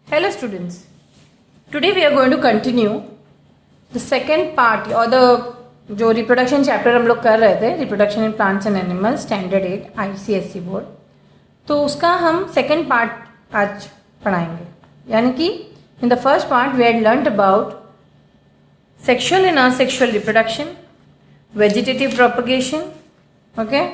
Hello students, today we are going to continue the second part or the जो reproduction chapter हम लोग कर रहे थे, reproduction in plants and animals standard 8 ICSE board, तो उसका हम सेकेंड पार्ट आज पढ़ाएंगे. यानी कि in the first part we had learned about sexual and asexual reproduction, vegetative propagation. Okay,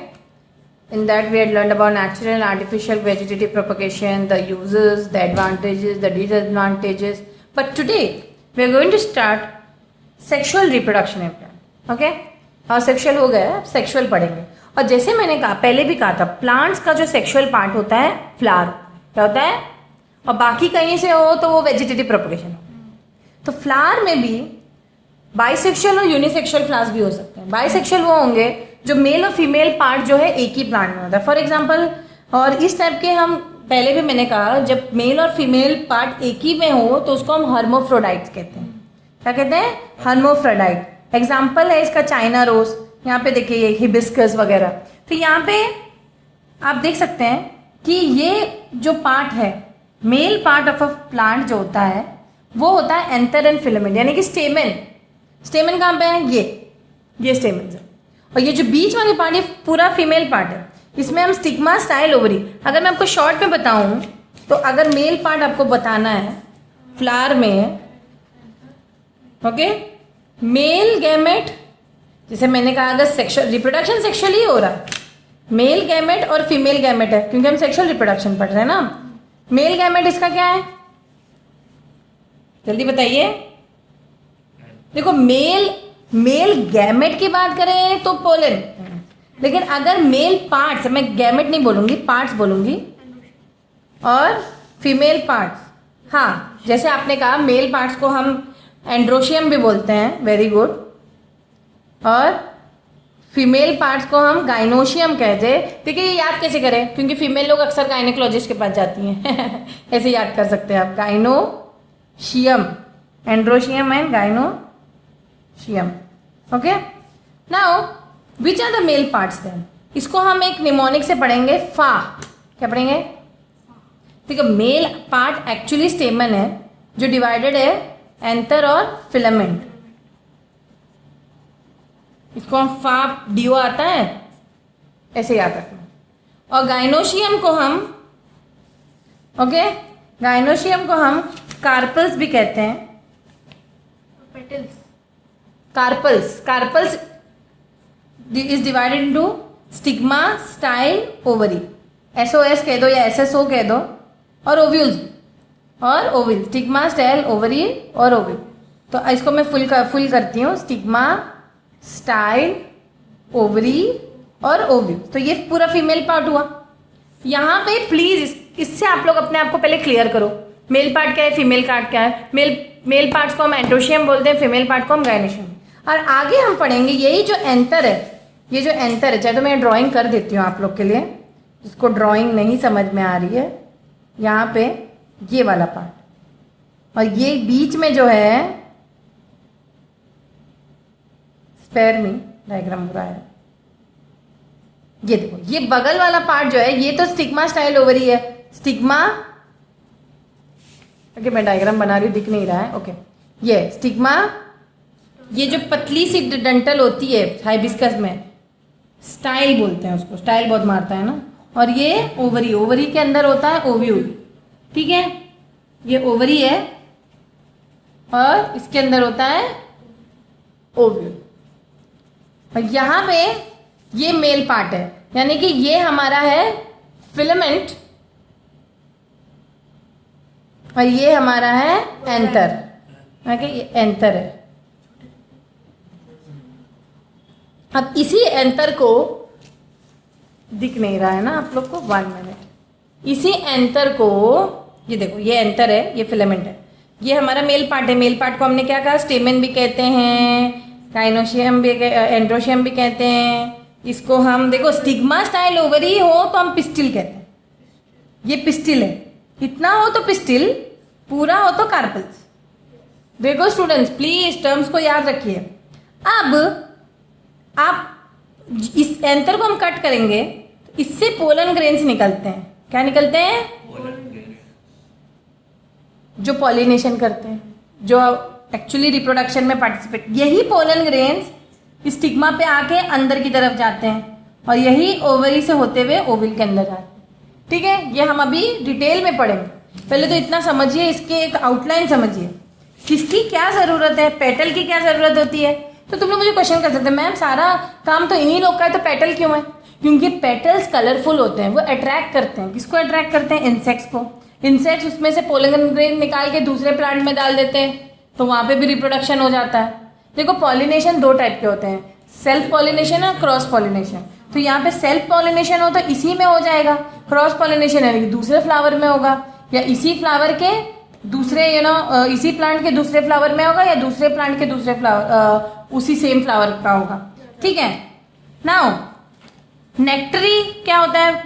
in that we had learned about natural and artificial vegetative propagation, the uses, the advantages, the disadvantages. But today we are going to start sexual reproduction in plant. Okay, और sexual हो गया, अब sexual पढ़ेंगे. और जैसे मैंने कहा, पहले भी कहा था, प्लांट्स का जो सेक्शुअल पार्ट होता है फ्लावर, क्या होता है, और बाकी कहीं से हो तो वो वेजिटेटिव प्रोपगेशन. तो फ्लावर में भी बाइसेक्शुअल और यूनिसेक्शुअल फ्लावर्स भी हो सकते हैं. बाइसेक्शुअल वो होंगे जो मेल और फीमेल पार्ट जो है एक ही प्लांट में होता है. फॉर एग्जाम्पल, और इस टाइप के हम पहले भी मैंने कहा, जब मेल और फीमेल पार्ट एक ही में हो तो उसको हम हर्मोफ्रोडाइट्स कहते हैं. क्या कहते हैं? हर्मोफ्रोडाइट. एग्जाम्पल है इसका चाइना रोज. यहाँ पे देखिए ये हिबिस्कस वगैरह. तो यहाँ पे आप देख सकते हैं कि ये जो पार्ट है, male part of a plant जो होता है वो होता है एंथर एंड फिलामेंट, यानी कि स्टेमन. स्टेमन कहाँ पे है? ये स्टेमन है. और ये जो बीच वाली पार्ट, ये पूरा फीमेल पार्ट है. इसमें हम स्टिग्मा, स्टाइल, ओवरी. अगर मैं आपको शॉर्ट में बताऊं तो अगर मेल पार्ट आपको बताना है फ्लावर में, ओके, मेल गैमेट, जैसे मैंने कहा अगर सेक्सुअल रिप्रोडक्शन सेक्सुअली हो रहा है, मेल गैमेट और फीमेल गैमेट है, क्योंकि हम सेक्सुअल रिप्रोडक्शन पढ़ रहे हैं ना. मेल गैमेट इसका क्या है, जल्दी बताइए. देखो, मेल गैमेट की बात करें तो पोलन, लेकिन अगर मेल पार्ट्स, मैं गैमेट नहीं बोलूंगी, पार्ट्स बोलूंगी, और फीमेल पार्ट्स, हाँ, जैसे आपने कहा मेल पार्ट्स को हम एंड्रोशियम भी बोलते हैं, वेरी गुड, और फीमेल पार्ट्स को हम गाइनोशियम कहते हैं. देखिए ये याद कैसे करें, क्योंकि फीमेल लोग अक्सर गायनेकोलॉजिस्ट के पास जाती हैं. ऐसे याद कर सकते हैं आप, gynoecium, androecium and gynoecium. Okay, now which are the male parts then? इसको हम एक निमोनिक से पढ़ेंगे, फा. क्या पढ़ेंगे? ठीक है, मेल पार्ट एक्चुअली स्टेमन है जो डिवाइडेड है एंथर और फिलामेंट. इसको हम फा, डीओ आता है, ऐसे याद रखना. और गाइनोशियम को हम, ओके, गाइनोशियम को हम कार्पल्स भी कहते हैं. Petals, carpels is divided into stigma, style, ovary. SOS कह दो या SSO कह दो, और ओव्यूल्स और ओविल. स्टिग्मा, स्टाइल, ओवरी और ओव्यूल. तो इसको मैं फुल करती हूँ, स्टिग्मा, स्टाइल, ओवरी और ओव्यूल. तो ये पूरा फीमेल पार्ट हुआ. यहाँ पे प्लीज इससे आप लोग अपने आप को पहले क्लियर करो, मेल पार्ट क्या है, फीमेल पार्ट क्या है. मेल पार्ट्स को हम एंड्रोशियम बोलते हैं, फीमेल पार्ट को हम गायनेशियम. और आगे हम पढ़ेंगे यही जो एंथर है, ये जो एंथर है, चाहे तो मैं ड्राइंग कर देती हूँ आप लोग के लिए, जिसको ड्राइंग नहीं समझ में आ रही है. यहाँ पे ये वाला पार्ट, और ये बीच में जो है, स्पेयर में डायग्राम बुरा है, ये देखो, ये बगल वाला पार्ट जो है, ये तो स्टिग्मा, स्टाइल, ओवरी है. स्टिग्मा, ओके, मैं डायग्राम बना रही हूँ, दिख नहीं रहा है. ओके, ये स्टिग्मा, ये जो पतली सी डंटल होती है हाइबिस्कस में, स्टाइल बोलते हैं उसको, स्टाइल बहुत मारता है ना. और ये ओवरी, ओवरी के अंदर होता है ओव्यूल. ठीक है, ये ओवरी है और इसके अंदर होता है ओव्यूल. और यहाँ पे ये मेल पार्ट है, यानी कि ये हमारा है फिलामेंट, और ये हमारा है एंथर. ओके, ये एंथर है. अब इसी एंथर को, दिख नहीं रहा है ना आप लोग को, 1 मिनट, इसी एंथर को, ये देखो, ये एंथर है, ये फिलामेंट है, ये हमारा मेल पार्ट है. मेल पार्ट को हमने क्या कहा, स्टेमन भी कहते हैं, गाइनोशियम भी, एंड्रोशियम भी कहते हैं. इसको हम देखो, स्टिग्मा, स्टाइल, ओवरी हो तो हम पिस्टिल कहते हैं. ये पिस्टिल है, इतना हो तो पिस्टिल, पूरा हो तो कार्पल्स. देखो स्टूडेंट्स, प्लीज टर्म्स को याद रखिए. अब आप इस एंथर को हम कट करेंगे, तो इससे पोलन ग्रेन्स निकलते हैं. क्या निकलते हैं? जो पॉलिनेशन करते हैं, जो एक्चुअली रिप्रोडक्शन में पार्टिसिपेट, यही पोलन ग्रेन्स स्टिग्मा पे आके अंदर की तरफ जाते हैं और यही ओवरी से होते हुए ओविल के अंदर जाते हैं। ठीक है, ये हम अभी डिटेल में पढ़ेंगे। पहले तो इतना समझिए, इसके एक आउटलाइन समझिए, किसकी क्या ज़रूरत है, पेटल की क्या ज़रूरत होती है। तो तुम लोग मुझे क्वेश्चन कर सकते हैं, मैम सारा काम तो इन्हीं लोग का है तो पेटल क्यों है? क्योंकि पेटल्स कलरफुल होते हैं, वो अट्रैक्ट करते हैं। किसको अट्रैक्ट करते हैं? इंसेक्ट्स को। इंसेक्ट्स उसमें से पोलन ग्रेन निकाल के दूसरे प्लांट में डाल देते हैं, तो वहाँ पे भी रिप्रोडक्शन हो जाता है। देखो पॉलिनेशन दो टाइप के होते हैं, सेल्फ पॉलिनेशन और क्रॉस पॉलिनेशन। तो यहाँ पे सेल्फ पॉलिनेशन हो तो इसी में हो जाएगा, क्रॉस पॉलिनेशन है दूसरे फ्लावर में होगा, या इसी फ्लावर के दूसरे इसी प्लांट के दूसरे फ्लावर में होगा, या दूसरे प्लांट के दूसरे फ्लावर उसी सेम फ्लावर का होगा। ठीक है, नाउ नेक्टरी क्या होता है?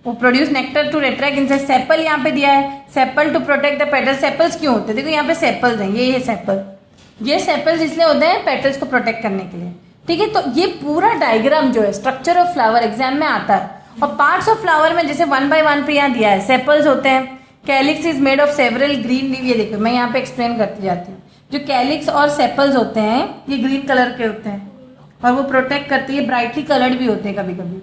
वो produce nectar to attract insect. Sepal यहाँ पे दिया है, sepal to protect the petal. Sepals क्यों होते हैं? देखो यहाँ पे सेपल्स हैं, ये सेपल, ये सेपल्स इसलिए होते हैं पेटल्स को प्रोटेक्ट करने के लिए। ठीक है, तो ये पूरा डायग्राम जो है स्ट्रक्चर ऑफ फ्लावर एग्जाम में आता है। और पार्ट्स ऑफ फ्लावर में जैसे 1 by 1 पे यहाँ दिया है, सेपल्स होते हैं, calyx is made of several green leave. ये देखो मैं यहाँ पे एक्सप्लेन करती जाती हूँ। जो कैलिक्स और सेपल्स होते हैं ये ग्रीन कलर के होते हैं और वो प्रोटेक्ट करती है, ब्राइटली कलर्ड भी होते हैं कभी कभी।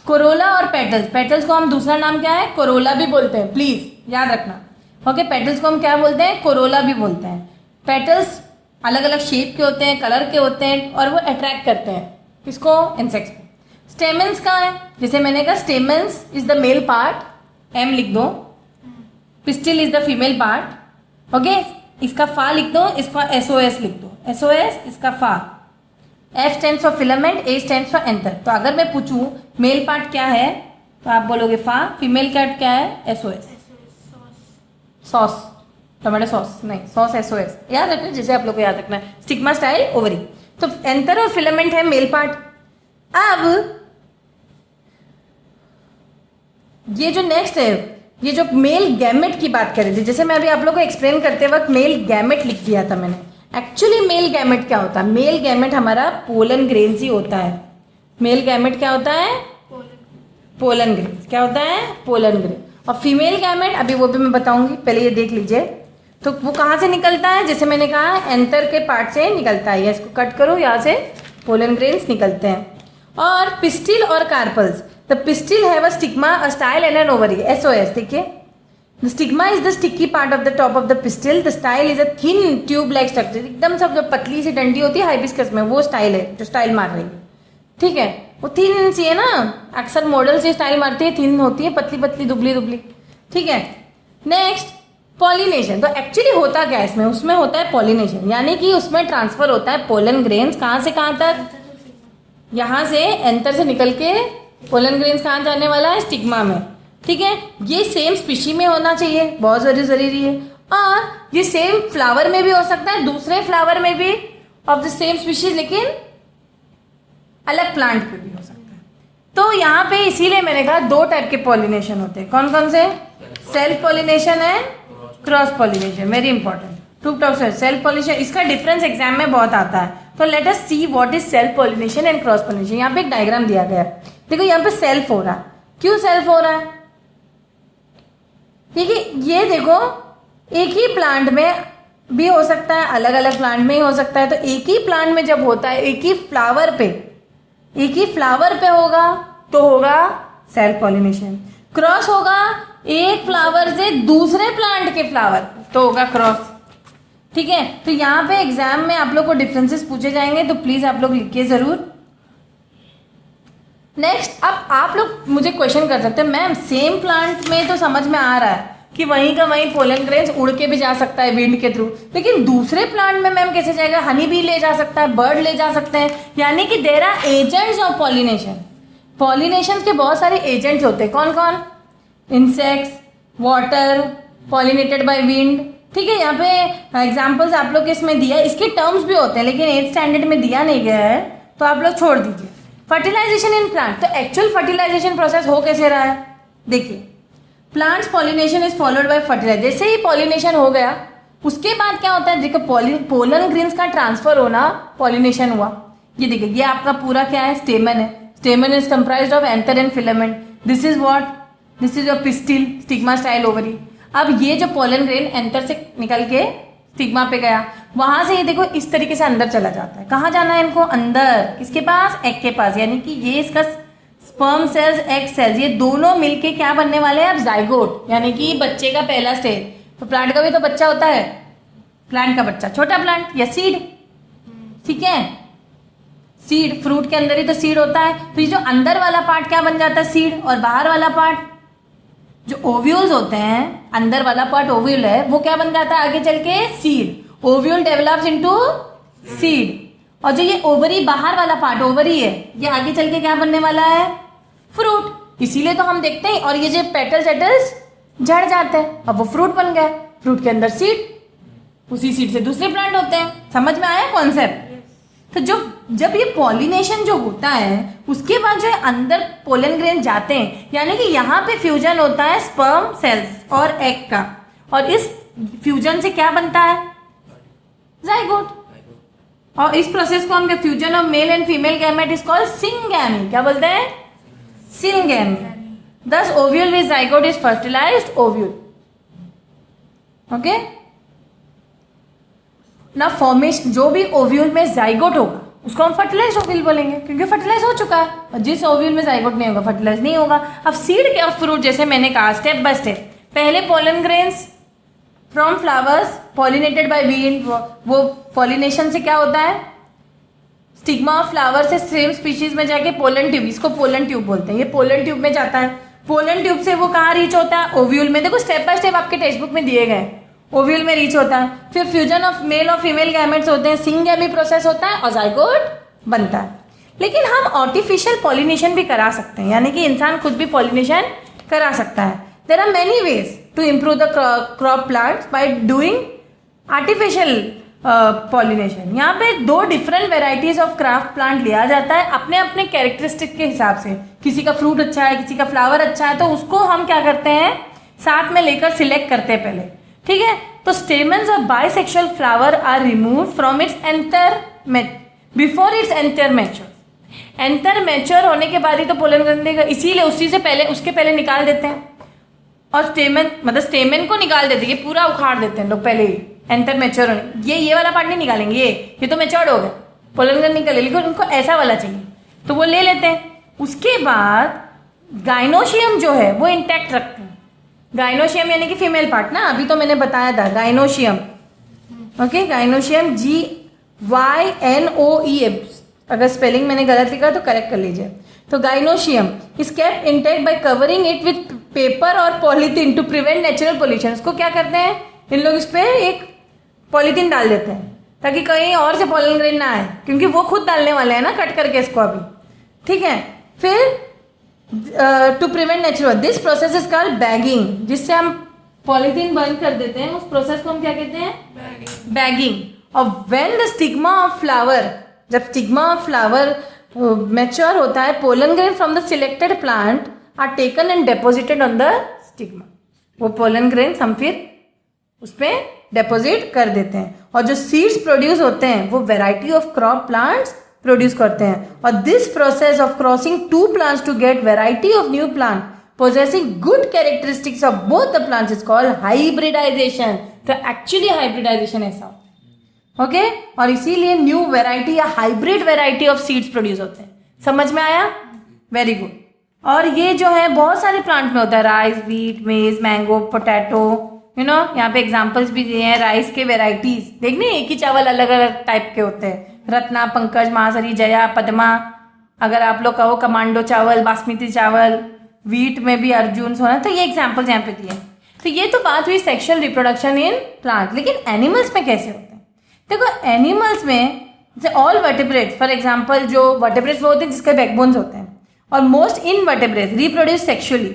कोरोला और पेटल्स, पेटल्स को हम दूसरा नाम क्या है? कोरोला भी बोलते हैं, प्लीज याद रखना। ओके, पेटल्स को हम क्या बोलते हैं? कोरोला भी बोलते हैं। पेटल्स अलग अलग शेप के होते हैं, कलर के होते हैं, और वो अट्रैक्ट करते हैं किसको? इंसेक्ट्स को। स्टेमेंस का है, जैसे मैंने कहा stamens is the male part, M लिख दो। Pistil is the female part. Okay, इसका फा लिख दो, इसका SOS लिख दो, SOS इसका फा। F stands for filament, A stands for anther. तो अगर मैं पूछूं मेल पार्ट क्या है तो आप बोलोगे फा, फीमेल पार्ट क्या है? SOS। सॉस, टमाटो सॉस नहीं, सॉस SOS याद रखना, जैसे आप लोग को याद रखना है। स्टिग्मा स्टाइल ओवरी, तो एंथर और फिलामेंट है मेल पार्ट। अब ये जो नेक्स्ट है, ये जो मेल गैमेट की बात कर रही थी, जैसे मैं अभी आप लोग को एक्सप्लेन करते वक्त मेल गैमेट लिख दिया था मैंने। एक्चुअली मेल गैमेट क्या होता है? मेल गैमेट हमारा पोलन ग्रेन्स ही होता है। मेल गैमेट क्या होता है? Pollen grains. क्या होता है? Pollen grain. और फीमेल गैमेट अभी वो भी मैं बताऊंगी, पहले ये देख लीजिए। तो वो कहाँ से निकलता है? जैसे मैंने कहा एंथर के पार्ट से निकलता है, या इसको कट करो, यहाँ से पोलन ग्रेन्स निकलते हैं। और पिस्टिल और carpels, the pistil have a stigma, a style and an ovary, SOS। देखिए, the stigma is the sticky part of the top of the pistil, the style is a thin tube like structure. एकदम सब जो पतली सी डंडी होती है hibiscus में, वो स्टाइल है जो स्टाइल मार रही है। ठीक है, वो थिन सी है ना, अक्सर मॉडल से स्टाइल मारती है, थिन होती है, पतली पतली दुबली दुबली। ठीक है, नेक्स्ट पॉलिनेशन। तो एक्चुअली होता क्या है इसमें? उसमें होता है पॉलिनेशन, यानी कि उसमें ट्रांसफर होता है पोलन ग्रेन्स कहाँ से कहाँ तक? यहाँ से एंथर से निकल के पोलन ग्रेन्स कहाँ जाने वाला है? स्टिग्मा में। ठीक है, ये सेम स्पीशी में होना चाहिए, बहुत जरूरी है। और ये सेम फ्लावर में भी हो सकता है, दूसरे फ्लावर में भी ऑफ द सेम स्पीशीज, लेकिन अलग प्लांट पे भी हो सकता है। तो यहाँ पे इसीलिए मैंने कहा दो टाइप के पॉलिनेशन होते हैं। कौन कौन से? Self pollination and cross pollination. Very important, to top self pollination, इसका डिफरेंस एग्जाम में बहुत आता है। तो let us see what is self pollination and cross pollination. यहाँ पे एक डायग्राम दिया गया है, देखो यहाँ पे सेल्फ हो रहा है। क्यों सेल्फ हो रहा है? ठीक है, ये देखो एक ही प्लांट में भी हो सकता है, अलग अलग प्लांट में ही हो सकता है। तो एक ही प्लांट में जब होता है, एक ही फ्लावर पे होगा तो होगा सेल्फ पॉलिनेशन। क्रॉस होगा एक फ्लावर से दूसरे प्लांट के फ्लावर तो होगा क्रॉस। ठीक है, तो यहाँ पे एग्जाम में आप लोग को डिफरेंसेस पूछे जाएंगे, तो प्लीज आप लोग लिखिए जरूर। नेक्स्ट, अब आप लोग मुझे क्वेश्चन कर सकते हैं, मैम सेम प्लांट में तो समझ में आ रहा है कि वहीं का वहीं पोलन ग्रेन्स उड़ के भी जा सकता है विंड के थ्रू, लेकिन दूसरे प्लांट में मैम कैसे जाएगा? हनी भी ले जा सकता है, बर्ड ले जा सकते हैं, यानी कि there are agents of pollination. Pollination के बहुत सारे एजेंट्स होते हैं। कौन कौन? Insects, water, pollinated by wind. ठीक है, यहाँ पे एग्जाम्पल्स आप लोग के इसमें दिया है, इसके टर्म्स भी होते हैं लेकिन 8th स्टैंडर्ड में दिया नहीं गया है, तो आप लोग छोड़ दीजिए। फर्टिलाइजेशन इन प्लांट, तो एक्चुअल फर्टिलाइजेशन प्रोसेस हो कैसे रहा है? देखिए, plants pollination is followed by fertilization. जैसे ही पॉलिनेशन हो गया उसके बाद क्या होता है? देखो पोलन ग्रेन्स का ट्रांसफर होना, पॉलिनेशन हुआ। ये देखिए, ये आपका पूरा क्या है? स्टेमन है। स्टेमन is comprised of anther and filament. This is what? This is your pistil, stigma style ovary. अब ये जो पोलन ग्रेन एंटर से निकल के स्टिग्मा पे गया, वहां से ये देखो इस तरीके से अंदर चला जाता है। कहाँ जाना है इनको? अंदर। किसके पास? एग के पास। यानी कि ये इसका स्पर्म सेल्स, एग सेल्स, ये दोनों मिलके क्या बनने वाले हैं? अब जाइगोट, यानी कि बच्चे का पहला स्टेज। तो प्लांट का भी तो बच्चा होता है, प्लांट का बच्चा, छोटा प्लांट या सीड, ठीक है, सीड। फ्रूट के अंदर ही तो सीड होता है। तो ये जो अंदर वाला पार्ट क्या बन जाता है? सीड। और बाहर वाला पार्ट जो ओव्यूल्स होते हैं, अंदर वाला पार्ट ओव्यूल है, वो क्या बन जाता है आगे चल के? Seed. Ovule develops into seed. और जो ये ओवरी, बाहर वाला पार्ट ओवरी है, ये आगे चल के क्या बनने वाला है? फ्रूट। इसीलिए तो हम देखते हैं, और ये जो पेटल्स एटल्स झड़ जाते हैं, अब वो फ्रूट बन गए। फ्रूट के अंदर सीड, उसी सीड से दूसरे प्लांट होते हैं। समझ में आया कॉन्सेप्ट? तो जब ये पॉलिनेशन जो होता है, उसके बाद जो है अंदर पोलन ग्रेन जाते हैं, यानी कि यहाँ पे फ्यूजन होता है स्पर्म सेल्स और एग का, और इस फ्यूजन से क्या बनता है? जाइगोट। और इस प्रोसेस को हम क्या, fusion of male and female gamete is called syngamy. क्या बोलते हैं? Syngamy. Thus ovule with zygote is fertilized ovule. Okay ना, फॉर्मेशन जो भी ओव्यूल में जाइगोट होगा उसको हम फर्टिलाइज ओव्यूल बोलेंगे, क्योंकि फर्टिलाइज हो चुका है। और जिस ओव्यूल में जाइगोट नहीं होगा, फर्टिलाइज नहीं होगा। अब सीड के और फ्रूट, जैसे मैंने कहा स्टेप बाय स्टेप, पहले pollen grains from flowers pollinated by wind. वो पॉलिनेशन से क्या होता है? स्टिग्मा ऑफ फ्लावर से सेम स्पीशीज में जाके पोलन ट्यूब, इसको पोलन ट्यूब बोलते हैं, ये पोलन ट्यूब में जाता है। पोलन ट्यूब से वो कहाँ रीच होता है? ओव्यूल में। देखो स्टेप बाय स्टेप आपके टेक्स्ट बुक में दिए गए। ओव्यूल में रीच होता है, फिर फ्यूजन ऑफ मेल और फीमेल गैमेट्स होते हैं, सिंगैमी प्रोसेस होता है और जाइगोट बनता है। लेकिन हम आर्टिफिशियल पॉलिनेशन भी करा सकते हैं, यानी कि इंसान खुद भी पॉलिनेशन करा सकता है। There are many ways to improve the crop plants by doing artificial pollination. यहाँ पे दो different varieties of craft plant लिया जाता है अपने अपने कैरेक्टरिस्टिक के हिसाब से। किसी का फ्रूट अच्छा है, किसी का फ्लावर अच्छा है, तो उसको हम क्या करते हैं? साथ में लेकर सिलेक्ट करते हैं पहले, ठीक है। तो stamens of bisexual flower are remove from its anther before its anther mature. Anther mature होने के बाद ही तो पोलन ग्रेन देगा, इसीलिए उसी से पहले, उसके पहले निकाल देते हैं। और स्टेमन, मतलब स्टेमन को निकाल देते हैं, ये पूरा उखाड़ देते हैं लोग पहले ही एंटर मैच्योर होने। ये वाला पार्ट नहीं निकालेंगे, ये तो मैच्योर्ड हो गया, पोलन ग्रेन निकले, लेकिन उनको ऐसा वाला चाहिए तो वो ले लेते हैं। उसके बाद गाइनोशियम जो है वो इंटैक्ट रखते हैं। गाइनोशियम यानी कि फीमेल पार्ट ना, अभी तो मैंने बताया था गाइनोशियम। ओके, गाइनोशियम GYNOE, अगर स्पेलिंग मैंने गलत लिखा तो करेक्ट कर लीजिए। तो gynoecium is kept intact by covering it with paper और polythene to prevent natural pollution. उसको क्या करते हैं इन लोग? इस पे एक पॉलीथीन डाल देते हैं ताकि कहीं और से पोलन ग्रेन ना आए, क्योंकि वो खुद डालने वाले हैं ना कट करके इसको अभी, ठीक है। फिर to prevent natural, this process is called bagging, जिससे हम पॉलीथीन बंद कर देते हैं, उस प्रोसेस को हम क्या कहते हैं? बैगिंग। और when the stigma of flower, जब स्टिग्मा ऑफ फ्लावर मैच्योर होता है, pollen grain from the selected plant are taken and deposited on the stigma. वो पोलन ग्रेन हम फिर उस पर डेपोजिट कर देते हैं, और जो सीड्स प्रोड्यूस होते हैं वो variety of crop plants produce करते हैं। और this process of crossing two plants to get variety of new plant possessing good characteristics of both the plants is called hybridization. तो एक्चुअली हाइब्रिडाइजेशन ऐसा होता है, ओके। और इसीलिए न्यू वेराइटी या hybrid variety of seeds produce होते हैं। समझ में आया? Very good. और ये जो है बहुत सारे प्लांट में होता है, राइस, व्हीट, मेज, मैंगो, पोटैटो, यू नो। यहाँ पे एग्जाम्पल्स भी दिए हैं राइस के वेराइटीज। देखने एक ही चावल अलग अलग टाइप के होते हैं, रत्ना, पंकज, महासरी, जया, पद्मा, अगर आप लोग कहो कमांडो चावल, बासमती चावल, व्हीट में भी अर्जुन, सोना। तो ये एग्जाम्पल्स यहाँ पे दिए। तो ये तो बात हुई सेक्सुअल रिप्रोडक्शन इन प्लांट। लेकिन एनिमल्स में कैसे होते हैं? देखो एनिमल्स में जैसे ऑल वर्टेब्रेट्स, फॉर एग्जाम्पल जो वर्टेब्रेट्स वो होते हैं जिसके बैकबोन्स होते हैं, और most invertebrates reproduce sexually.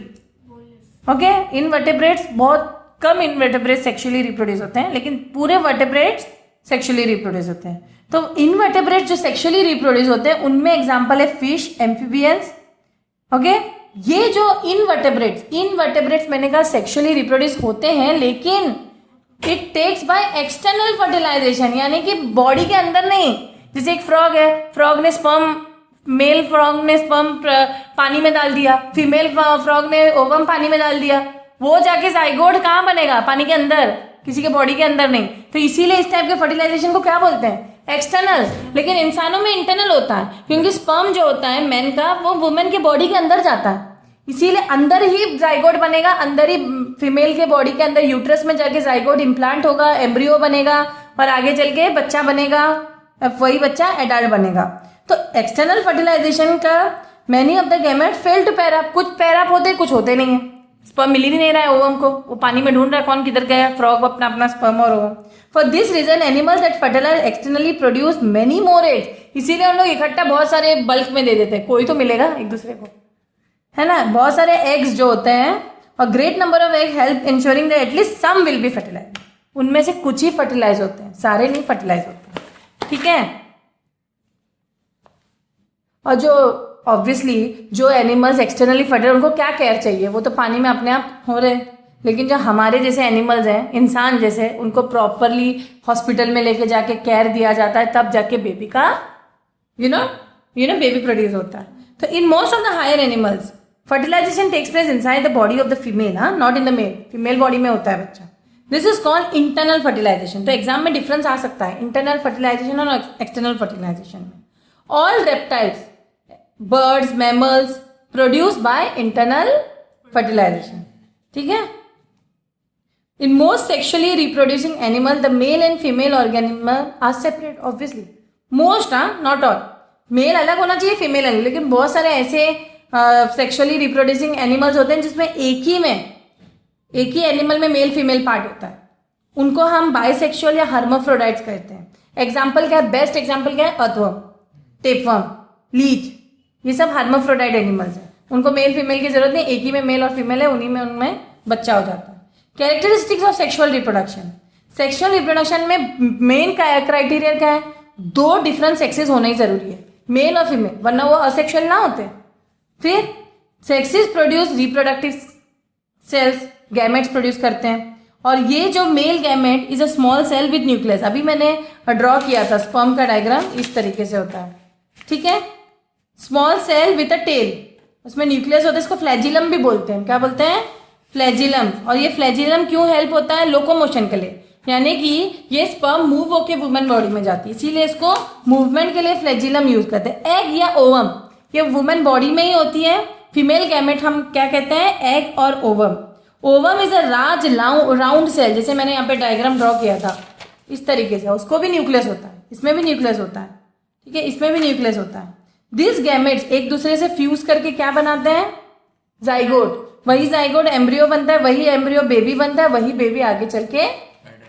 Okay, invertebrates बहुत कम इनवर्टेब्रेट्स सेक्सुअली रिप्रोड्यूस होते हैं, लेकिन पूरे वर्टेब्रेट्स सेक्सुअली रिप्रोड्यूस होते हैं। तो इनवर्टेब्रेट्स जो सेक्सुअली रिप्रोड्यूस होते हैं उनमें एग्जांपल है फिश, एम्फीबियंस। ओके, ये जो इनवर्टेब्रेट्स मैंने कहा सेक्सुअली रिप्रोड्यूस होते हैं, लेकिन it takes by external fertilization, यानी कि बॉडी के अंदर नहीं। जैसे एक फ्रॉग है, फ्रॉग ने स्पर्म, मेल फ्रॉग ने स्पर्म पानी में डाल दिया, फीमेल फ्रॉग ने ओवम पानी में डाल दिया, वो जाके जाइगोट कहाँ बनेगा, पानी के अंदर, किसी के बॉडी के अंदर नहीं। तो इसीलिए इस टाइप के फर्टिलाइजेशन को क्या बोलते हैं, एक्सटर्नल। लेकिन इंसानों में इंटरनल होता है, क्योंकि स्पर्म जो होता है मैन का वो वुमेन के बॉडी के अंदर जाता है, इसीलिए अंदर ही जाइगोट बनेगा, अंदर ही फीमेल के बॉडी के अंदर यूट्रस में जाके जाइगोट इम्प्लांट होगा, एम्ब्रियो बनेगा और आगे चल के बच्चा बनेगा, वही बच्चा एडल्ट बनेगा। तो एक्सटर्नल फर्टिलाइजेशन का many of the gamete fail to pair up, कुछ पैर अप होते कुछ होते नहीं है, स्पर्म मिल ही नहीं रहा है ओवम को, वो पानी में ढूंढ रहा है कौन किधर गया, फ्रॉग अपना अपना स्पर्म और ovum. For this reason animals that fertilize externally produce many more eggs, इसीलिए हम लोग इकट्ठा बहुत सारे बल्क में दे देते हैं, कोई तो मिलेगा एक दूसरे को, है ना, बहुत सारे एग्स जो होते हैं, और great number of egg help insuring that at least some will be fertilize, उनमें से कुछ ही फर्टिलाइज होते हैं, सारे नहीं फर्टिलाइज होते हैं, ठीक है। और जो ऑब्वियसली जो एनिमल्स एक्सटर्नली फर्टिलाइज उनको क्या केयर चाहिए, वो तो पानी में अपने आप हो रहे हैं, लेकिन जो हमारे जैसे एनिमल्स हैं, इंसान जैसे, उनको प्रॉपरली हॉस्पिटल में लेके जाके केयर दिया जाता है, तब जाके बेबी का यू नो बेबी प्रोड्यूस होता है। तो in most of the higher animals fertilization takes place inside the body of the female, not in the male, female body में होता है बच्चा। This is called internal fertilization. तो exam में difference आ सकता है इंटरनल फर्टिलाइजेशन और एक्सटर्नल फर्टिलाइजेशन में। All reptiles, birds, mammals produce by internal fertilization, ठीक है। In most sexually reproducing animal the male and female organism are separate, obviously most, not all, mail अलग होना चाहिए, फीमेल अलग, लेकिन बहुत सारे ऐसे सेक्सुअली रिप्रोड्यूसिंग एनिमल्स होते हैं जिसमें एक ही एनिमल में मेल फीमेल पार्ट होता है, उनको हम बाइसेक्सुअल या हर्माफ्रोडाइट्स कहते हैं। एग्जाम्पल क्या है, बेस्ट एग्जाम्पल क्या है, अर्थवर्म, टेपवर्म, लीच, ये सब हर्माफ्रोडाइट एनिमल्स हैं, उनको मेल फीमेल की जरूरत नहीं, एक ही में मेल और फीमेल है, उन्हीं में उनमें बच्चा हो जाता है। Characteristics of sexual reproduction, sexual reproduction में मेन क्राइटेरिया क्या है, 2 डिफरेंट सेक्सेस होना ही जरूरी है, मेल और फीमेल, वरना वो असेक्सुअल ना होते। फिर sexes produce reproductive cells, gametes produce करते हैं, और ये जो male gamete is a small cell with nucleus, अभी मैंने ड्रॉ किया था स्पर्म का डायग्राम, इस तरीके से होता है, ठीक है, small cell with a tail, उसमें न्यूक्लियस होता है, इसको फ्लैजिलम भी बोलते हैं, क्या बोलते हैं, फ्लैजिलम। और ये फ्लैजिलम क्यों हेल्प होता है, लोकोमोशन के लिए, यानी कि ये स्पर्म मूव होके वुमेन बॉडी में जाती है, इसीलिए इसको मूवमेंट के लिए फ्लैजिलम यूज करते हैं। एग या ओवम, ये वुमेन बॉडी में ही होती है, फीमेल गैमेट हम क्या कहते हैं, एग और ovum. Ovum is a large round cell, जैसे मैंने यहाँ पे डायग्राम ड्रॉ किया था इस तरीके से, उसको भी न्यूक्लियस होता है, इसमें भी न्यूक्लियस होता है, ठीक है, इसमें भी न्यूक्लियस होता है। दिस गैमेट्स एक दूसरे से फ्यूज करके क्या बनाते हैं, जाइगोट, वही जाइगोट एम्ब्रियो बनता है, वही एम्ब्रियो बेबी बनता है, वही बेबी आगे चल के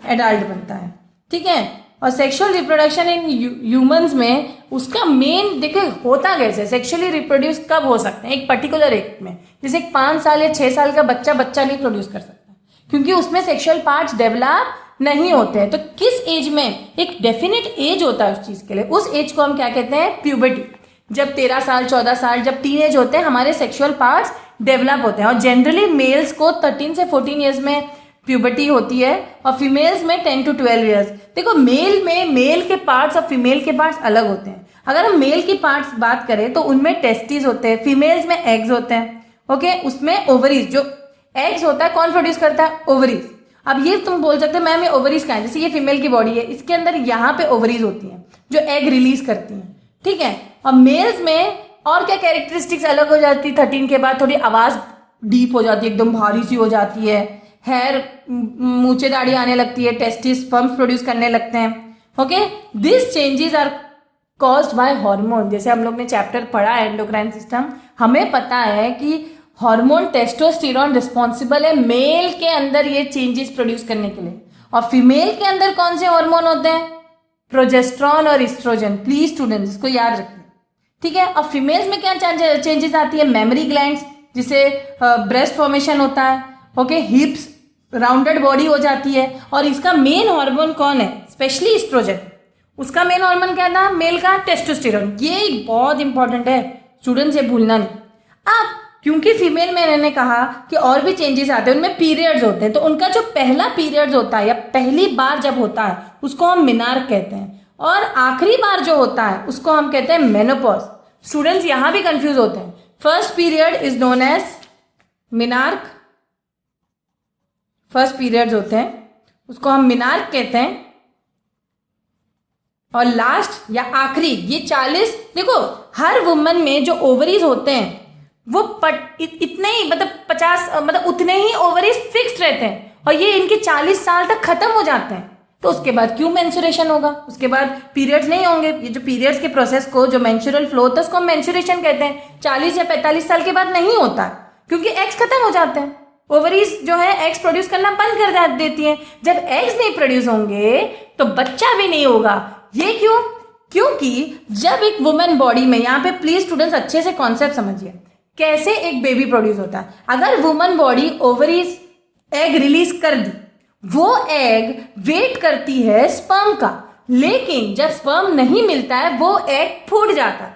एडल्ट बनता है, ठीक है। और सेक्सुअल रिप्रोडक्शन इन ह्यूमंस में उसका मेन देखिए होता कैसे, सेक्सुअली रिप्रोड्यूस कब हो सकते हैं, एक पर्टिकुलर एज में, जैसे 5 साल या 6 साल का बच्चा नहीं प्रोड्यूस कर सकता, क्योंकि उसमें सेक्सुअल पार्ट्स डेवलप नहीं होते हैं। तो किस एज में, एक डेफिनेट एज होता है उस चीज के लिए, उस एज को हम क्या कहते हैं, प्यूबर्टी। जब 13 साल 14 साल जब टीनेज होते हैं, हमारे सेक्सुअल पार्ट्स डेवलप होते हैं, और जनरली मेल्स को 13 से 14 ईयर्स में प्यूबर्टी होती है, और फीमेल्स में 10 to 12 ईयर्स। देखो मेल में मेल के पार्ट्स और फीमेल के पार्ट्स अलग होते हैं। अगर हम मेल की पार्ट्स बात करें तो उनमें टेस्टिस होते हैं, फीमेल्स में एग्स होते हैं, ओके, उसमें ओवरीज, जो एग्स होता है कौन प्रोड्यूस करता है, ओवरीज। अब ये तुम बोल सकते हो मैम ये ओवरीज का है, जैसे ये फीमेल की बॉडी है, इसके अंदर यहाँ पे ओवरीज होती हैं जो एग रिलीज करती हैं, ठीक है। और मेल्स में और क्या कैरेक्टरिस्टिक्स अलग हो जाती है, 13 के बाद थोड़ी आवाज डीप हो जाती है, एकदम भारी सी हो जाती है, हेयर मूछे दाढ़ी आने लगती है, टेस्टिस स्पर्म्स प्रोड्यूस करने लगते हैं, okay. This changes are caused by hormone, जैसे हम लोग ने चैप्टर पढ़ा है एंडोक्राइन सिस्टम, हमें पता है कि हार्मोन टेस्टोस्टेरोन रिस्पॉन्सिबल है मेल के अंदर ये चेंजेस प्रोड्यूस करने के लिए, और फीमेल के अंदर कौन से हार्मोन होते हैं, प्रोजेस्ट्रॉन और एस्ट्रोजन। प्लीज स्टूडेंट्स इसको याद रखिए, ठीक है। और फीमेल्स में क्या चेंजेस आती है, मेमरी ग्लैंड्स, जिसे ब्रेस्ट फॉर्मेशन होता है, ओके, हिप्स, राउंडेड बॉडी हो जाती है, और इसका मेन हार्मोन कौन है, स्पेशली एस्ट्रोजन, उसका मेन हार्मोन क्या था, मेल का टेस्टोस्टेरोन। ये बहुत इंपॉर्टेंट है स्टूडेंट्स, ये भूलना नहीं। अब क्योंकि फीमेल में मैंने कहा कि और भी चेंजेस आते हैं, उनमें पीरियड्स होते हैं, तो उनका जो पहला पीरियड्स होता है या पहली बार जब होता है उसको हम मिनार्क कहते हैं, और आखिरी बार जो होता है उसको हम कहते हैं मेनोपॉज। स्टूडेंट्स यहां भी कंफ्यूज होते हैं, first period is known as menarche, first periods होते हैं उसको हम मिनार्क कहते हैं, और लास्ट या आखिरी ये 40, देखो हर वुमन में जो ओवरीज होते हैं वो इतने ही मतलब 50 मतलब उतने ही ओवरीज फिक्स्ड रहते हैं, और ये इनके 40 साल तक खत्म हो जाते हैं। तो उसके बाद क्यों मेंस्ट्रुएशन होगा? उसके बाद पीरियड्स नहीं होंगे। ये जो पीरियड्स के प्रोसेस को, जो मेंस्ट्रुअल फ्लो होता है उसको हम मेंस्ट्रुएशन कहते हैं। 40 या 45 साल के बाद नहीं होता क्योंकि एग्स खत्म हो जाते हैं। ओवरीज जो है एग्स प्रोड्यूस करना बंद कर देती हैं। जब एग्स नहीं प्रोड्यूस होंगे तो बच्चा भी नहीं होगा। ये क्यों? क्योंकि जब एक वुमेन बॉडी में, यहाँ पे प्लीज स्टूडेंट्स अच्छे से कॉन्सेप्ट समझिए, कैसे एक बेबी प्रोड्यूस होता है। अगर woman body ovaries egg release कर दी, वो एग वेट करती है स्पर्म का, लेकिन जब स्पर्म नहीं मिलता है वो एग फूट जाता है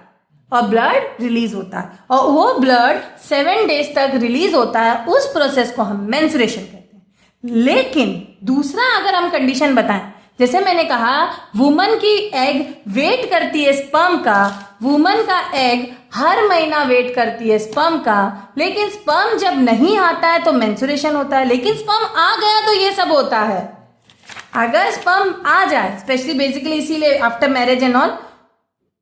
और ब्लड रिलीज होता है, और वो ब्लड 7 डेज तक रिलीज होता है। उस प्रोसेस को हम मेंस्ट्रुएशन कहते हैं। लेकिन दूसरा अगर हम कंडीशन बताएं, जैसे मैंने कहा वुमन की एग वेट करती है स्पर्म का, वुमन का एग हर महीना वेट करती है स्पर्म का, लेकिन स्पर्म जब नहीं आता है तो मेंस्ट्रुएशन होता है। लेकिन स्पर्म आ गया तो ये सब होता है। अगर स्पर्म आ जाए, स्पेशली बेसिकली इसीलिए after marriage and all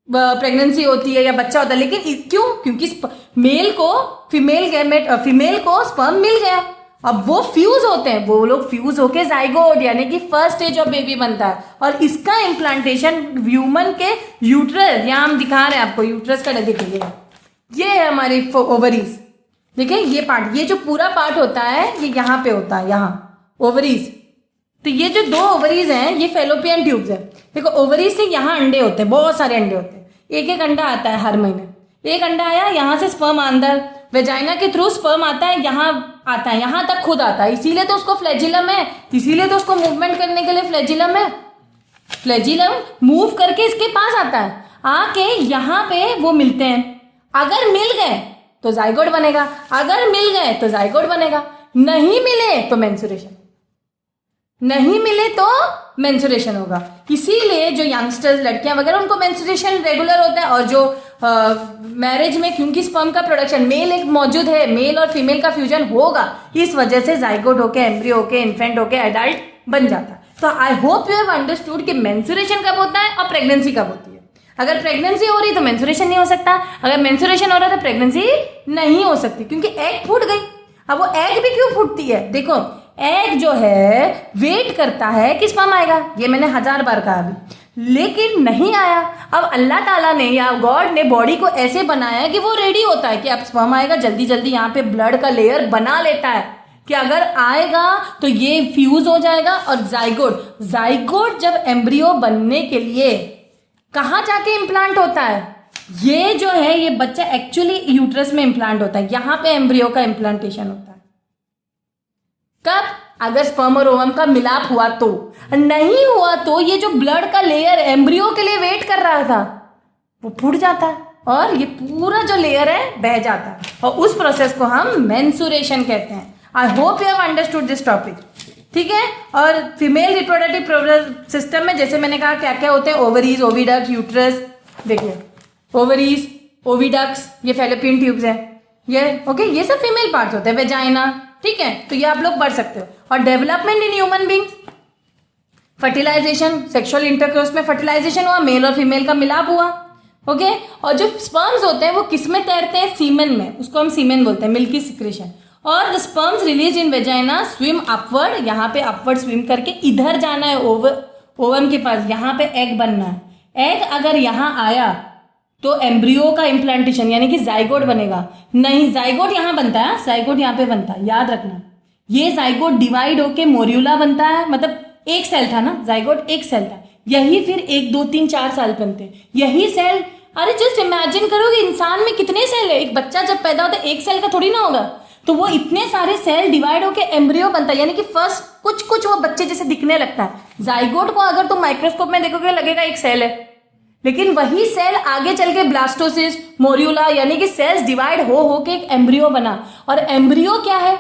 pregnancy होती है या बच्चा होता है, लेकिन क्यों? क्योंकि मेल को फीमेल को स्पर्म मिल गया, अब वो फ्यूज होते हैं, वो लोग फ्यूज होके जाइगोट यानी कि फर्स्ट स्टेज ऑफ बेबी बनता है, और इसका इम्प्लांटेशन ह्यूमन के यूट्रस, यहाँ हम दिखा रहे हैं आपको यूट्रस का दिखेगा, ये है हमारी ओवरीज। देखिए ये पार्ट, ये जो पूरा पार्ट होता है ये यहाँ पे होता है, यहाँ ओवरीज। तो ये जो 2 ओवरीज हैं ये फेलोपियन ट्यूब्स है। देखो ओवरीज से यहाँ अंडे होते हैं, बहुत सारे अंडे होते हैं, एक एक अंडा आता है हर महीने। एक अंडा आया, यहाँ से स्पर्म अंदर वेजाइना के थ्रू स्पर्म आता है, यहाँ आता है, यहाँ तक खुद आता है, इसीलिए तो उसको फ्लैजिलम है, इसीलिए तो उसको मूवमेंट करने के लिए फ्लैजिलम है। फ्लैजिलम मूव करके इसके पास आता है, आके यहाँ पे वो मिलते हैं। अगर मिल गए तो जाइगोट बनेगा, अगर मिल गए तो जाइगोट बनेगा, नहीं मिले तो मेंस्ट्रुएशन, नहीं मिले तो मेंस्ट्रुएशन होगा। इसीलिए जो यंगस्टर्स, लड़कियां वगैरह, उनको मेंस्ट्रुएशन रेगुलर होता है। और जो मैरिज में क्योंकि स्पर्म का प्रोडक्शन मेल एक मौजूद है, मेल और फीमेल का फ्यूजन होगा, इस वजह से जाइगोट होके, एम्ब्रियो होके, इन्फेंट होके एडल्ट बन जाता है। तो आई होप यू हैव अंडरस्टूड कि मेंस्ट्रुएशन कब होता है और प्रेगनेंसी कब होती है। अगर प्रेगनेंसी हो रही तो मेंस्ट्रुएशन नहीं हो सकता, अगर मेंस्ट्रुएशन हो रहा है तो प्रेगनेंसी नहीं हो सकती, क्योंकि एग फूट गई। अब वो एग भी क्यों फूटती है? देखो एग जो है वेट करता है कि स्पर्म आएगा, ये मैंने 1000 बार कहा अभी, लेकिन नहीं आया। अब अल्लाह ताला ने या गॉड ने बॉडी को ऐसे बनाया कि वो रेडी होता है कि अब स्पर्म आएगा, जल्दी जल्दी यहाँ पे ब्लड का लेयर बना लेता है कि अगर आएगा तो ये फ्यूज हो जाएगा। और जाइगोट जब एम्ब्रियो बनने के लिए कहाँ जाके इम्प्लांट होता है? ये जो है ये बच्चा एक्चुअली यूट्रस में इम्प्लांट होता है, यहाँ पे एम्ब्रियो का इम्प्लांटेशन होता है। कब? अगर स्पर्म और ओवम का मिलाप हुआ तो। नहीं हुआ तो ये जो ब्लड का लेयर एम्ब्रियो के लिए वेट कर रहा था वो फूट जाता है और ये पूरा जो लेयर है बह जाता है, और उस प्रोसेस को हम मेंस्ट्रुएशन कहते हैं। आई hope you have understood this topic, ठीक है। और फीमेल रिप्रोडक्टिव सिस्टम में जैसे मैंने कहा क्या क्या होते हैं, ओवरीज, ओविडक्ट, यूट्रस। देखिए ओवरीज, ओविडक्ट्स, ये फेलोपियन ट्यूब्स है, ये ओके, ये सब फीमेल पार्ट्स होते हैं, वेजाइना, ठीक है। तो ये आप लोग पढ़ सकते हो। और development in human beings, fertilization, sexual intercourse में फर्टिलाइजेशन हुआ, मेल और फीमेल का मिलाप हुआ, ओके। और जो स्पर्म्स होते हैं वो किस में तैरते हैं? सीमेन में, उसको हम सीमेन बोलते हैं, मिल्की सिक्रेशन। और the sperms release in vagina swim upward, यहाँ पे अपवर्ड स्विम करके इधर जाना है ओवम के पास, यहाँ पे एग बनना है। एग अगर यहाँ आया तो एम्ब्रियो का इम्प्लांटेशन यानी कि जाइगोट बनेगा। नहीं, जाइगोट यहाँ बनता है, जाइगोट यहाँ पे बनता है, याद रखना। ये जाइगोट डिवाइड होके मोर्यूला बनता है, मतलब एक सेल था ना, जाइगोट एक सेल था, यही फिर 1 2 3 4 साल बनते हैं, यही सेल। अरे जस्ट इमेजिन करो कि इंसान में कितने सेल है, एक बच्चा जब पैदा होता है एक सेल का थोड़ी ना होगा, तो वो इतने सारे सेल डिवाइड होके एम्ब्रियो बनता है, यानी कि फर्स्ट कुछ वो बच्चे जैसे दिखने लगता है। जाइगोट को अगर तुम माइक्रोस्कोप में देखोगे लगेगा एक सेल है, लेकिन वही सेल आगे चल के ब्लास्टोसिस, मोर्यूला यानी कि सेल्स डिवाइड हो के एक एम्ब्रियो बना। और एम्ब्रियो क्या है?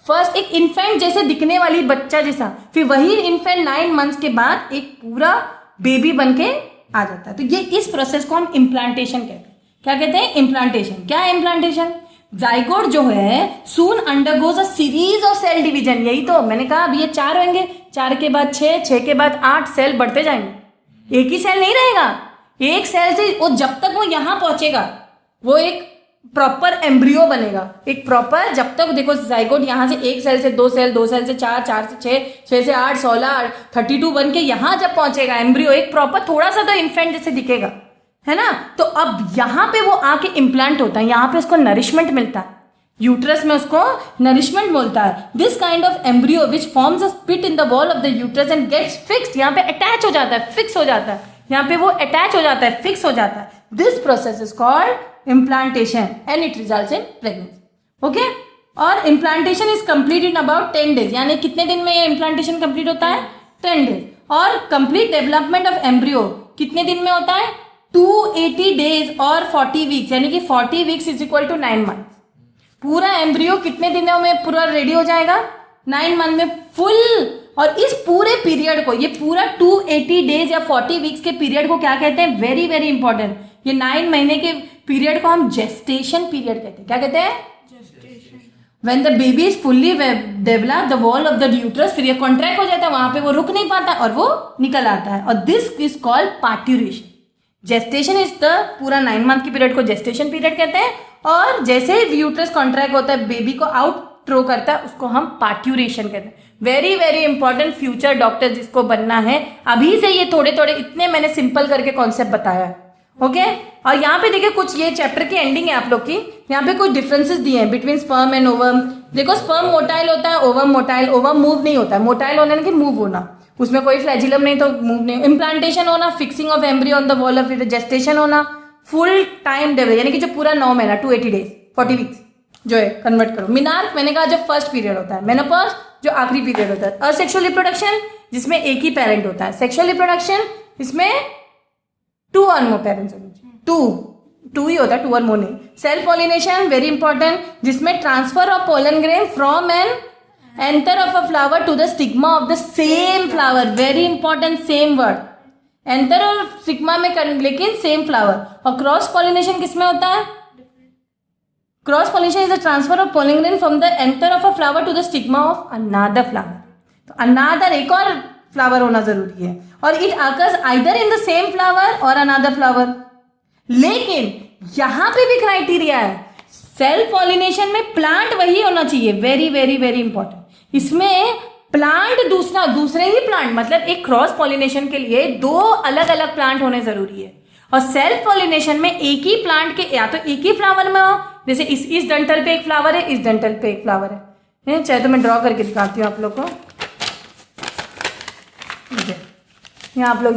फर्स्ट एक इन्फेंट जैसे दिखने वाली बच्चा जैसा, फिर वही इन्फेंट 9 मंथ्स के बाद एक पूरा बेबी बन के आ जाता है। तो ये इस प्रोसेस को हम इम्प्लांटेशन कहते हैं। क्या कहते हैं? इम्प्लांटेशन। क्या है इम्प्लांटेशन? जाइगोट जो है soon undergoes a series of cell division. यही तो मैंने कहा, अब ये 4 होंगे, 4 के बाद 6, 6 के बाद 8 सेल बढ़ते जाएंगे। एक ही सेल नहीं रहेगा, एक सेल से वो जब तक वो यहां पहुंचेगा वो एक प्रॉपर एम्ब्रियो बनेगा। एक प्रॉपर, जब तक देखो जाइगोट यहां से एक सेल से 2 सेल, 2 सेल से 4, 4 से 6, 6 से 8, 16, 32 बन के यहां जब पहुंचेगा एम्ब्रियो, एक प्रॉपर थोड़ा सा तो इन्फेंट जैसे दिखेगा, है ना। तो अब यहां पे वो आके इम्प्लांट होता है, यहां पे उसको नरिशमेंट मिलता है, यूट्रस में उसको नरिशमेंट मिलता है। This kind of embryo which forms a spit in the wall of the uterus and gets fixed, यहाँ पे अटैच हो जाता है, फिक्स हो जाता है, यहाँ पे वो अटैच हो जाता है, फिक्स हो जाता है। This process is called implantation and it results in pregnancy. Okay, और implantation is complete in about 10 days, यानी कितने दिन में ये इम्प्लांटेशन कंप्लीट होता है? 10 डेज। और कंप्लीट डेवलपमेंट ऑफ एम्ब्रियो कितने दिन में होता है? 280 डेज और 40 वीक्स, यानी कि 40 weeks is equal to 9 month. पूरा एम्ब्रियो कितने दिनों में पूरा रेडी हो जाएगा? 9 मंथ में फुल। और इस पूरे पीरियड को, ये पूरा 280 डेज या 40 वीक्स के पीरियड को क्या कहते हैं? वेरी वेरी इंपॉर्टेंट, ये 9 महीने के पीरियड को हम जेस्टेशन पीरियड कहते हैं। क्या कहते हैं? When the baby is fully developed the wall of the uterus, फिर ये कॉन्ट्रैक्ट हो जाता है, वहां पे वो रुक नहीं पाता और वो निकल आता है, और this is called parturition. Gestation is the पूरा 9 मंथ की पीरियड को जेस्टेशन पीरियड कहते हैं, और जैसे यूट्रस कॉन्ट्रैक्ट होता है, बेबी को आउट थ्रो करता है, उसको हम पार्ट्यूरेशन कहते हैं। Very very important, future doctor जिसको बनना है, अभी से ये थोड़े थोड़े इतने मैंने सिंपल करके कॉन्सेप्ट बताया है। ओके, और यहाँ पे देखिए कुछ, ये चैप्टर की एंडिंग है आप लोग की, यहाँ पे कुछ डिफरेंसेस दिए हैं बिटवीन स्पर्म एंड ओवम। देखो स्पर्म मोटाइल होता है, ओवम मोटाइल, ओवम मूव नहीं होता है। मोटाइल होने कि मूव होना, उसमें कोई फ्लैजिलम नहीं तो मूव नहीं। इम्प्लांटेशन होना, fixing of embryo on the wall of uterus. Gestation होना, फुल टाइम डेवलप, यानी कि जो पूरा 9 महीना 280 डेज 40 वीक्स जो है कन्वर्ट करो। मिनार्क मैंने कहा जो फर्स्ट पीरियड होता है। मेनोपॉज जो आखिरी पीरियड होता है। असेक्सुअल रिप्रोडक्शन जिसमें एक ही पेरेंट होता है। सेक्सुअल रिप्रोडक्शन इसमें 2 और मोर पेरेंट्स होने चाहिए, 2 ही होता है, 2 और मोर नहीं। सेल्फ पॉलिनेशन वेरी इंपॉर्टेंट, जिसमें transfer of pollen grain from an anther of a flower to the stigma of the same flower. Very important, same word, anther और स्टिग्मा में लेकिन सेम फ्लावर। और क्रॉस पॉलिनेशन किसमें होता है? Cross pollination is the transfer of pollen grain from the anther of a flower to the stigma of another flower. तो another एक और फ्लावर होना जरूरी है, और it occurs either in the same flower और अनदर फ्लावर। लेकिन यहां पे भी क्राइटेरिया है, सेल्फ पॉलिनेशन में प्लांट वही होना चाहिए। वेरी वेरी वेरी इंपॉर्टेंट, इसमें प्लांट दूसरे ही प्लांट, मतलब एक क्रॉस पॉलिनेशन के लिए 2 अलग अलग प्लांट होने जरूरी है। और सेल्फ पॉलिनेशन में एक ही प्लांट के या तो एक ही फ्लावर में हो, जैसे इस डंठल पे एक फ्लावर है, इस डंठल पे एक फ्लावर है। चाहे तो मैं ड्रॉ करके दिखाती हूँ आप लोग को। यहाँ आप लोग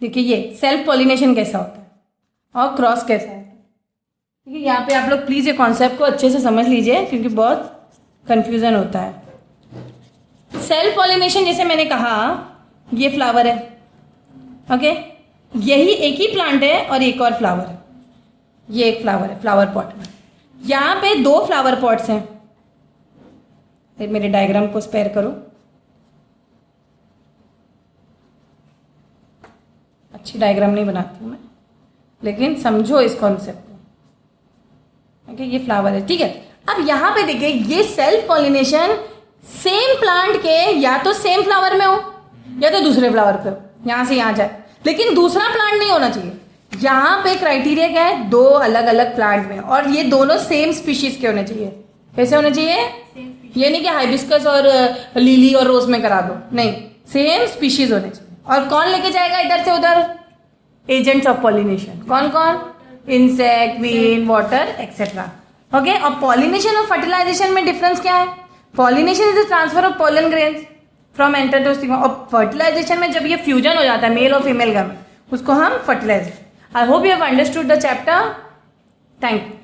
देखिए ये सेल्फ पॉलिनेशन कैसा होता है और क्रॉस कैसा है। ठीक है, यहाँ पे आप लोग प्लीज़ ये कॉन्सेप्ट को अच्छे से समझ लीजिए, क्योंकि बहुत कंफ्यूजन होता है। सेल्फ पॉलिनेशन जैसे मैंने कहा, ये फ्लावर है, ओके, यही एक ही प्लांट है और एक और फ्लावर है। ये एक फ्लावर है फ्लावर पॉट में, यहाँ पे 2 फ्लावर पॉट्स हैं। मेरे डायग्राम को स्पेयर करो, अच्छी डायग्राम नहीं बनाती हूँ मैं, लेकिन समझो इस कॉन्सेप्ट को। ओके, ये फ्लावर है, ठीक है। अब यहाँ पे देखिए, ये सेल्फ पॉलिनेशन सेम प्लांट के या तो सेम फ्लावर में हो या तो दूसरे फ्लावर पे हो, यहाँ से यहाँ जाए, लेकिन दूसरा प्लांट नहीं होना चाहिए। यहाँ पे क्राइटेरिया क्या है? 2 अलग अलग प्लांट में, और ये दोनों सेम स्पीशीज के होने चाहिए। कैसे होने चाहिए? ये नहीं कि हाइबिस्कस और लिली और रोज में करा दो, नहीं, सेम स्पीशीज होने चाहिए। और कौन लेके जाएगा इधर से उधर? Agents of pollination. कौन कौन? Insect, wind, water etcetera. Okay, और पॉलिनेशन और फर्टिलाइजेशन में डिफरेंस क्या है? Pollination is the transfer of pollen grains from anther to stigma, और फर्टिलाइजेशन में जब ये फ्यूजन हो जाता है मेल और फीमेल का, उसको हम fertilization. I hope you have understood the chapter. Thank you.